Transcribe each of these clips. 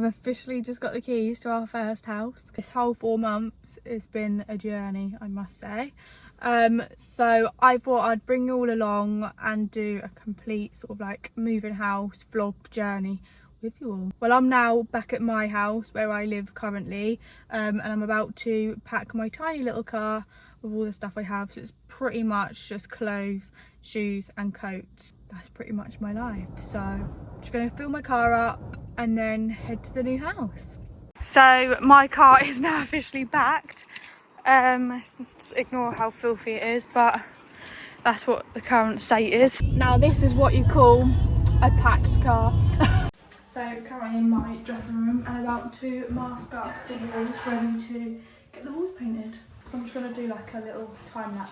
officially just got the keys to our first house. This whole 4 months it's been a journey, I must say. So I thought I'd bring you all along and do a complete sort of like moving house vlog journey with you all. Well, I'm now back at my house where I live currently, and I'm about to pack my tiny little car with all the stuff I have. So it's pretty much just clothes, shoes and coats. That's pretty much my life. So I'm just gonna fill my car up and then head to the new house. So my car is now officially packed. Ignore how filthy it is, but that's what the current state is. Now this is what you call a packed car. So currently in my dressing room and about to mask up the walls, ready to get the walls painted. So I'm just going to do like a little time lapse.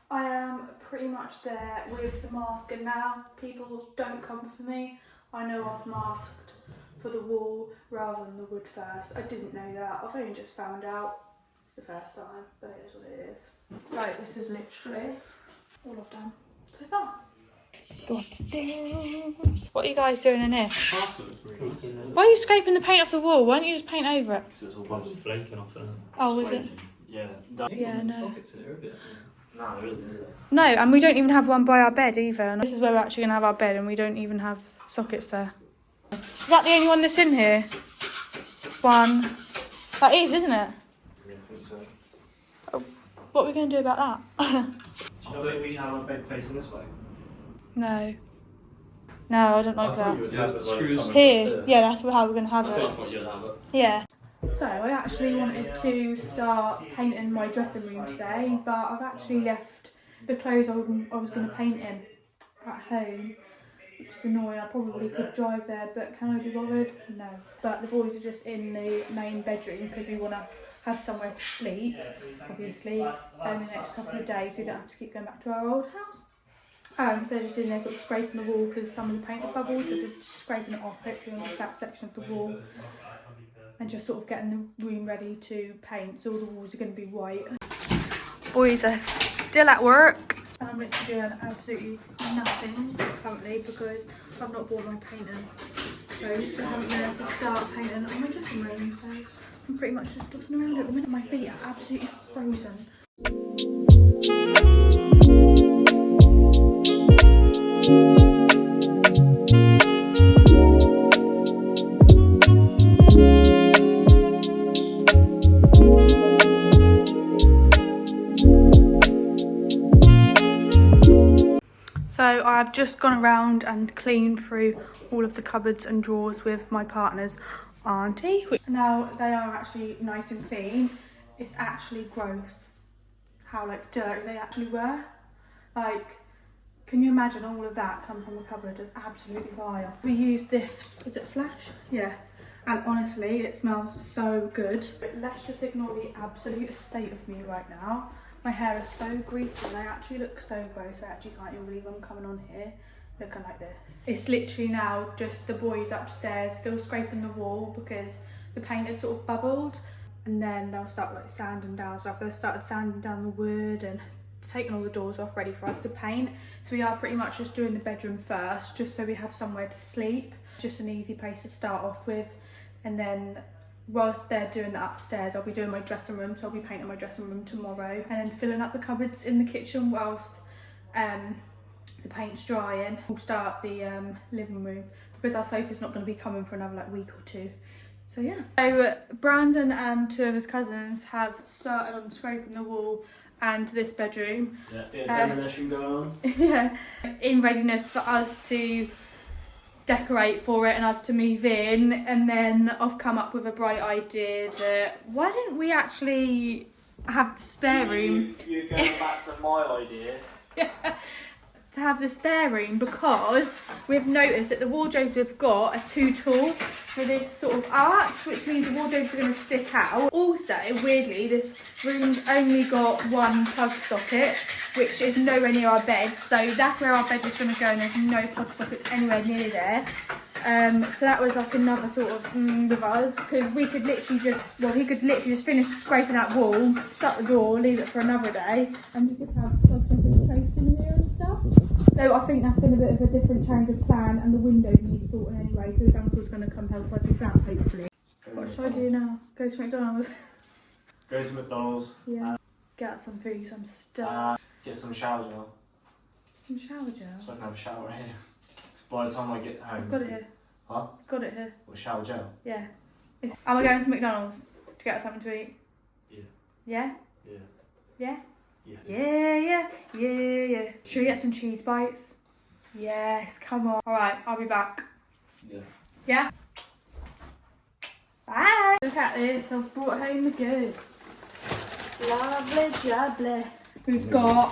I am pretty much there with the mask, and now people don't come for me. I know I've masked for the wall rather than the wood first. I didn't know that. I've only just found out. It's the first time, but it is what it is. Right, this is literally all I've done so far. What are you guys doing in here? Why are you scraping the paint off the wall? Why don't you just paint over it? Because it's all kind of flaking off it. Oh, is it? Yeah. Yeah, no. Sockets in there, is it? No, there isn't, is it? No, and we don't even have one by our bed either. And this is where we're actually going to have our bed, and we don't even have sockets there. Is that the only one that's in here? One. That is, isn't it? Yeah, I think so. Oh, what are we going to do about that? Do you know that we should have our bed facing this way? No. No, I don't like that. Screws. Here. Yeah, that's how we're going to have I it. thought you'd have it. Yeah. So I actually wanted to start painting my dressing room today, but I've actually left the clothes I was going to paint in at home, which is annoying. I probably could drive there, but can I be bothered? No. But the boys are just in the main bedroom because we want to have somewhere to sleep, obviously, in the next couple of days. We don't have to keep going back to our old house. So they're just in there sort of scraping the wall because some of the paint is bubbled, so they're just scraping it off, hopefully on just that section of the wall, and just sort of getting the room ready to paint, so all the walls are going to be white. Boys are still at work. And I'm literally doing absolutely nothing currently because I've not bought my painting clothes, so I haven't been able to start painting on my dressing room, so I'm pretty much just tossing around at the minute. My feet are absolutely frozen. So I've just gone around and cleaned through all of the cupboards and drawers with my partner's auntie. Now they are actually nice and clean. It's actually gross how like dirty they actually were. Like, can you imagine all of that come from a cupboard? It's absolutely vile. We use this, is it Flash? Yeah. And honestly, it smells so good. But let's just ignore the absolute state of me right now. My hair is so greasy and I actually look so gross. I actually can't even believe I'm coming on here looking like this. It's literally now just the boys upstairs still scraping the wall because the paint had sort of bubbled, and then they'll start like sanding down stuff. They've started sanding down the wood and taking all the doors off ready for us to paint. So we are pretty much just doing the bedroom first, just so we have somewhere to sleep. Just an easy place to start off with, and then whilst they're doing the upstairs, I'll be doing my dressing room, so I'll be painting my dressing room tomorrow, and then filling up the cupboards in the kitchen whilst the paint's drying. We'll start the living room because our sofa's not going to be coming for another like week or two. So yeah. So Brandon and two of his cousins have started on scraping the wall and this bedroom. Yeah, demolition going on. Yeah, in readiness for us to decorate for it and us to move in. And then I've come up with a bright idea that why didn't we actually have the spare room? You're going back to my idea. Yeah, to have the spare room, because we've noticed that the wardrobes we've got are too tall for this sort of arch, which means the wardrobes are going to stick out. Also, weirdly, this room's only got one plug socket, which is nowhere near our bed, so that's where our bed is going to go, and there's no plug sockets anywhere near there. So that was like another sort of with us, because we could literally just, well, he could literally just finish scraping that wall, shut the door, leave it for another day, and we could have subsurface traced in here and stuff. So I think that's been a bit of a different change of plan, and the window needs sorting anyway, so his uncle's going to come help us with that, hopefully. What should I do now? Go to McDonald's? Go to McDonald's. Yeah. Get some food, because I'm starved. Get some shower gel. Some shower gel? So I can have a shower here. By the time I get home. I've got it here. Huh? Got it here. What, shower gel? Yeah. Am I going to McDonald's to get something to eat? Yeah. Yeah? Yeah. Yeah? Yeah. Yeah. Should we get some cheese bites? Yes, come on. Alright, I'll be back. Yeah. Yeah? Bye! Look at this, I've brought home the goods. Lovely jubbly. We've got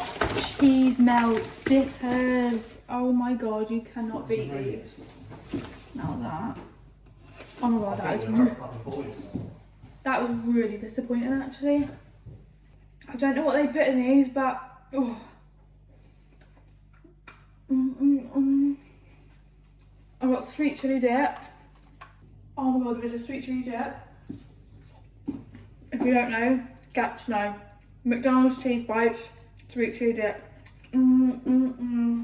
cheese melt dippers. Oh my god, you cannot beat these. Not that. Oh my god, that was really disappointing actually. I don't know what they put in these, but oh. I've got sweet chilli dip. Oh my god, there's a sweet chilli dip. If you don't know, get to know. McDonald's cheese bites, sweet chilli dip.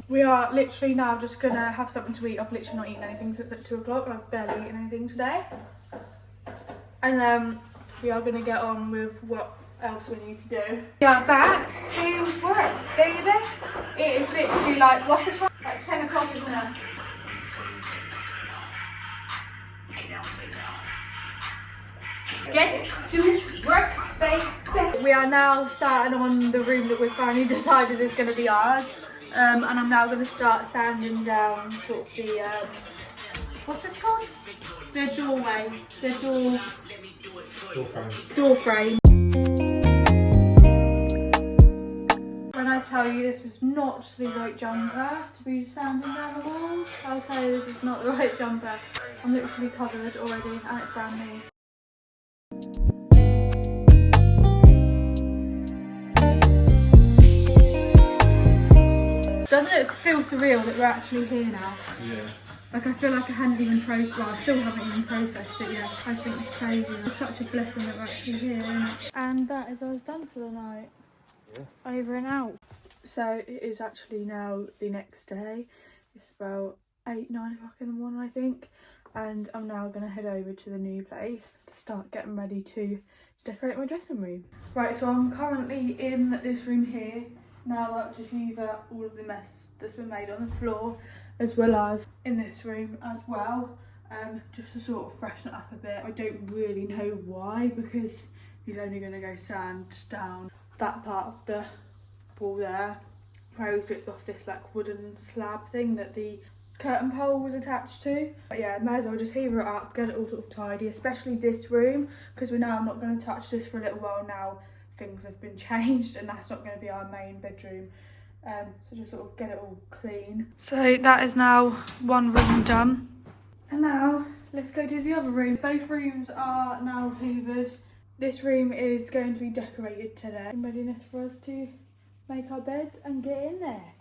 We are literally now just gonna have something to eat. I've literally not eaten anything since like 2 o'clock. I've barely eaten anything today. And then we are gonna get on with what else we need to do. We are back to work, baby. It is literally like, what's the time? Like 10 o'clock, isn't it? Get to work, baby. We are now starting on the room that we've finally decided is going to be ours. And I'm now going to start sanding down sort of the, what's this called? The doorway. The door frame. When I tell you this was not the right jumper to be sanding down the walls, I'll tell you this is not the right jumper. I'm literally covered already and it's brand new. Doesn't it feel surreal that we're actually here now? Yeah. Like I feel like I hadn't even processed, well I still haven't even processed it yet. I think it's crazy. It's such a blessing that we're actually here, isn't it? And that is us done for the night. Yeah. Over and out. So it is actually now the next day. It's about 8, 9 o'clock in the morning I think. And I'm now going to head over to the new place to start getting ready to decorate my dressing room. Right, so I'm currently in this room here. Now I like to hoover all of the mess that's been made on the floor, as well as in this room as well, just to sort of freshen it up a bit. I don't really know why, because he's only going to go sand down that part of the wall there, where he's ripped off this like wooden slab thing that the curtain pole was attached to. But yeah, may as well just hoover it up, get it all sort of tidy, especially this room, because we're now not going to touch this for a little while now. Things have been changed and that's not going to be our main bedroom, so just sort of get it all clean. So that is now one room done, and now let's go do the other room. Both rooms are now hoovered. This room is going to be decorated today in readiness for us to make our bed and get in there.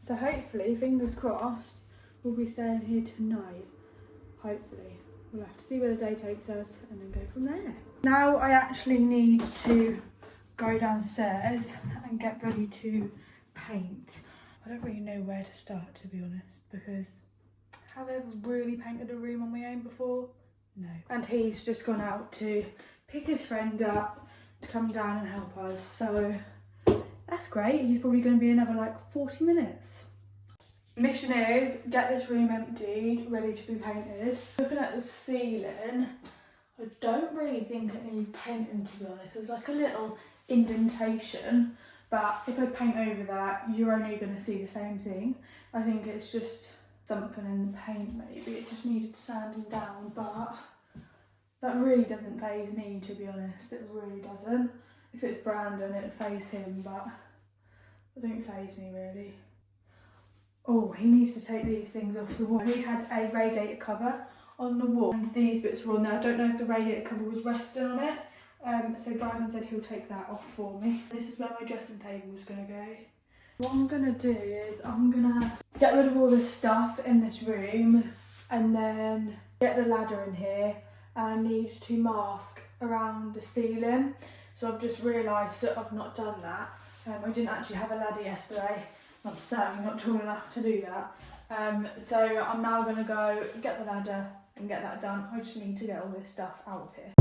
So hopefully, fingers crossed, we'll be staying here tonight. Hopefully. We'll have to see where the day takes us and then go from there. Now I actually need to go downstairs and get ready to paint. I don't really know where to start, to be honest, because have I ever really painted a room on my own before? No. And he's just gone out to pick his friend up to come down and help us, so that's great. He's probably going to be another like 40 minutes. Mission is get this room emptied, ready to be painted. Looking at the ceiling, I don't really think it needs painting, to be honest. There's like a little indentation, but if I paint over that, you're only going to see the same thing. I think it's just something in the paint, maybe. It just needed sanding down, but that really doesn't faze me, to be honest. It really doesn't. If it's Brandon, it'd faze him, but it don't faze me, really. Oh, he needs to take these things off the wall. We had a radiator cover on the wall, and these bits were on there. I don't know if the radiator cover was resting on it. So Brandon said he'll take that off for me. This is where my dressing table is going to go. What I'm going to do is I'm going to get rid of all this stuff in this room and then get the ladder in here, and I need to mask around the ceiling. So I've just realised that I've not done that. I didn't actually have a ladder yesterday. I'm certainly not tall enough to do that. So I'm now going to go get the ladder and get that done. I just need to get all this stuff out of here.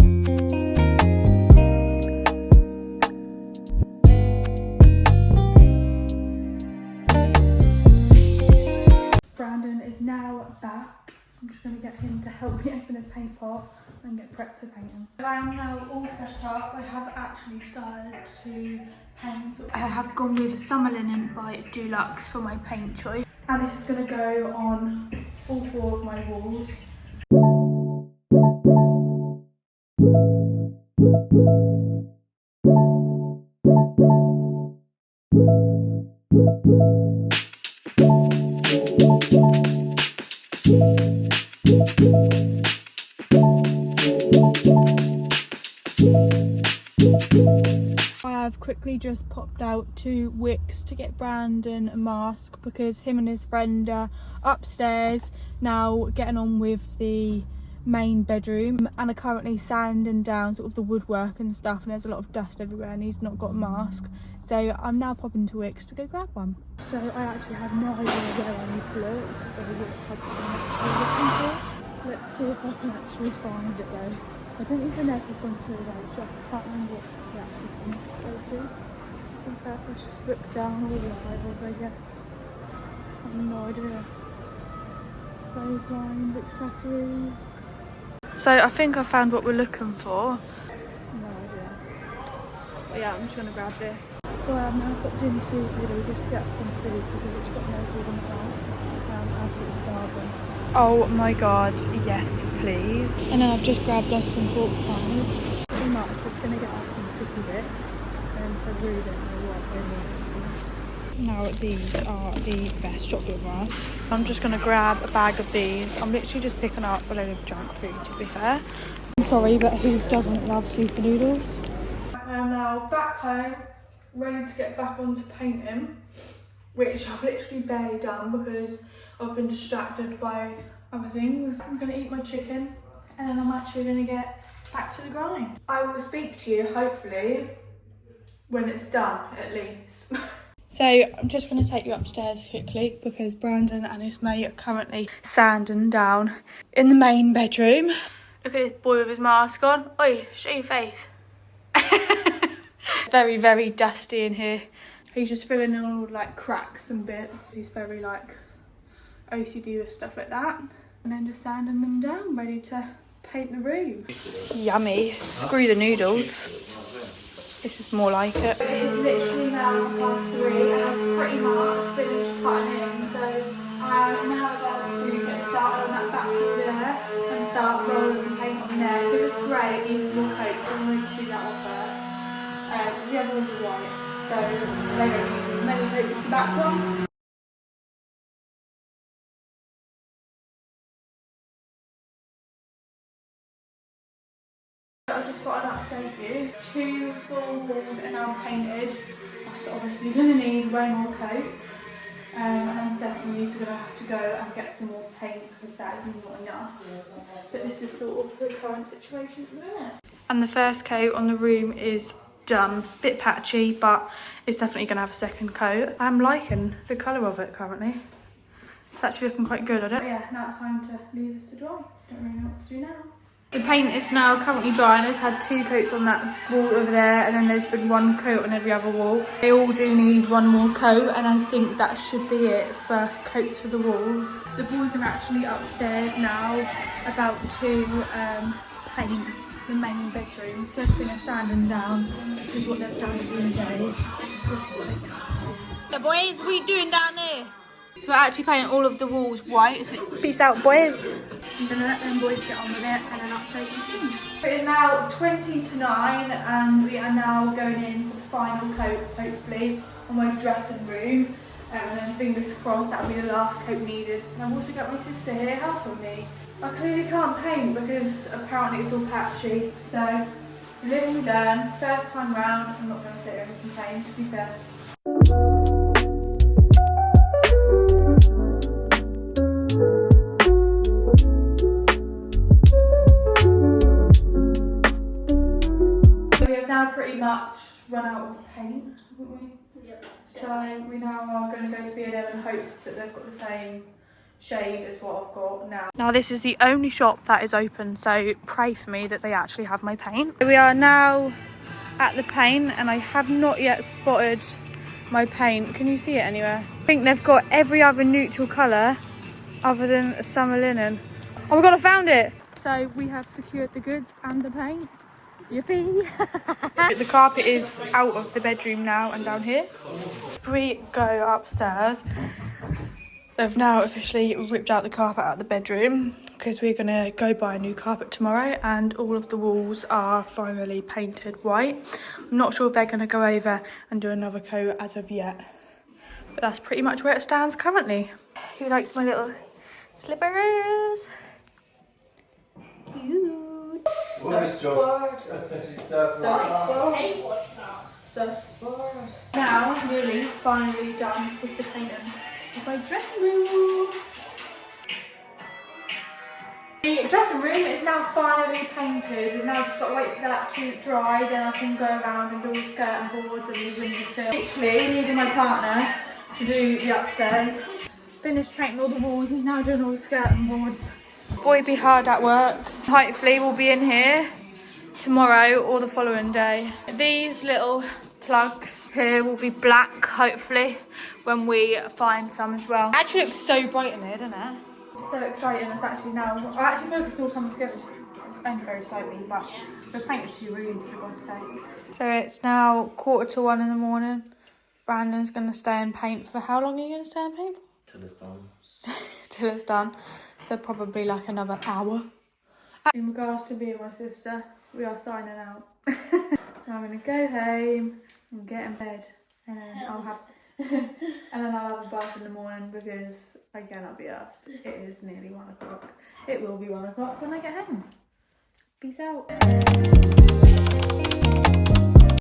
Brandon is now back. I'm just going to get him to help me open his paint pot and get prepped for painting. I am now all set up. I have actually started to paint. I have gone with Summer Linen by Dulux for my paint choice. And this is going to go on all 4 of my walls. I have quickly just popped out to Wickes to get Brandon a mask because him and his friend are upstairs now getting on with the main bedroom and are currently sanding down sort of the woodwork and stuff, and there's a lot of dust everywhere and he's not got a mask. So I'm now popping to Wickes to go grab one. So I actually have no idea where I need to look or what type of thing I'm actually looking for. Let's see if I can actually find it though. I don't even know if I've gone through that shop. I can't remember what shop we actually want to go to. In fact, let's just look down all the aisles, I guess. I have no idea. Clothesline, accessories. So I think I found what we're looking for. No idea. But yeah, I'm just going to grab this. So I have now popped into Lidl just to get some food because we've got no food in the house. I'm absolutely starving. Oh my god, yes please. And then I've just grabbed us some pork pies. Pretty much just going to get us some cookie bits. And for Rue don't know what they want. Now these are the best chocolate bars. I'm just going to grab a bag of these. I'm literally just picking up a load of junk food to be fair. I'm sorry, but who doesn't love super noodles? I am now back home, ready to get back onto painting, which I've literally barely done because I've been distracted by other things. I'm going to eat my chicken and then I'm actually going to get back to the grind. I will speak to you hopefully when it's done at least. So I'm just going to take you upstairs quickly because Brandon and his mate are currently sanding down in the main bedroom. Look at this boy with his mask on. Oi, show your face. Very, very dusty in here. He's just filling in all like cracks and bits. He's very like OCD with stuff like that. And then just sanding them down, ready to paint the room. Yummy. Screw the noodles. This is more like it. It is literally now 3:30 and I've pretty much finished cutting in. So I'm now about to get started on that back wall there and start rolling the paint on there. Because it's grey, it needs more coat, so I'm going to do that one first. The other ones are white, so they don't need as many coats as the back one. I just thought I'd update you. 2 full walls are now painted. That's obviously going to need way more coats. And I'm definitely going to have to go and get some more paint because that is not enough. But this is sort of the current situation at the minute. And the first coat on the room is done. Bit patchy, but it's definitely going to have a second coat. I'm liking the colour of it currently. It's actually looking quite good, I don't. But yeah, now it's time to leave this to dry. Don't really know what to do now. The paint is now currently drying. It's had 2 coats on that wall over there, and then there's been 1 coat on every other wall. They all do need 1 more coat, and I think that should be it for coats for the walls. The boys are actually upstairs now, about to paint the main bedroom. So they've finished sanding down, which is what they've done every day. The boys, what are you doing down there? So we're actually painting all of the walls white. So peace out, boys. I'm going to let them boys get on with it and then update you soon. It is now 20:09 and we are now going in for the final coat, hopefully, on my dressing room. And then fingers crossed that'll be the last coat needed. And I've also got my sister here helping me. I clearly can't paint because apparently it's all patchy. So, we live and we learn. First time round, I'm not going to sit here and complain, to be fair. much run out of paint, haven't we? Yep. So we now are going to go to B&M and hope that they've got the same shade as what I've got now. Now this is the only shop that is open, so pray for me that they actually have my paint. We are now at the paint and I have not yet spotted my paint. Can you see it anywhere? I think they've got every other neutral colour other than summer linen. Oh my god, I found it! So we have secured the goods and the paint. Yippee! The carpet is out of the bedroom now and down here. If we go upstairs, they've now officially ripped out the carpet out of the bedroom because we're going to go buy a new carpet tomorrow, and all of the walls are finally painted white. I'm not sure if they're going to go over and do another coat as of yet, but that's pretty much where it stands currently. Who likes my little slippers? Cute. Now, nearly, finally done with the painting of my dressing room. The dressing room is now finally painted. We've now just got to wait for that to dry, then I can go around and do all the skirting boards and the windowsill. Literally needed my partner to do the upstairs. Finished painting all the walls, he's now doing all the skirting boards. Boy be hard at work. Hopefully we'll be in here tomorrow or the following day. These little plugs here will be black, hopefully, when we find some as well. It actually looks so bright in here, doesn't it? It's so exciting. It's actually now, I actually feel like it's all coming together, just only very slightly, but we've painted 2 rooms, for God's sake. So it's now 1:45 in the morning. Brandon's going to stay and paint for how long are you going to stay and paint? Till it's done. Till it's done. So probably like another hour. In regards to me and my sister, we are signing out. I'm going to go home and get in bed, and then I'll have a bath in the morning because I cannot be asked. It is nearly 1 o'clock. It will be 1 o'clock when I get home. Peace out.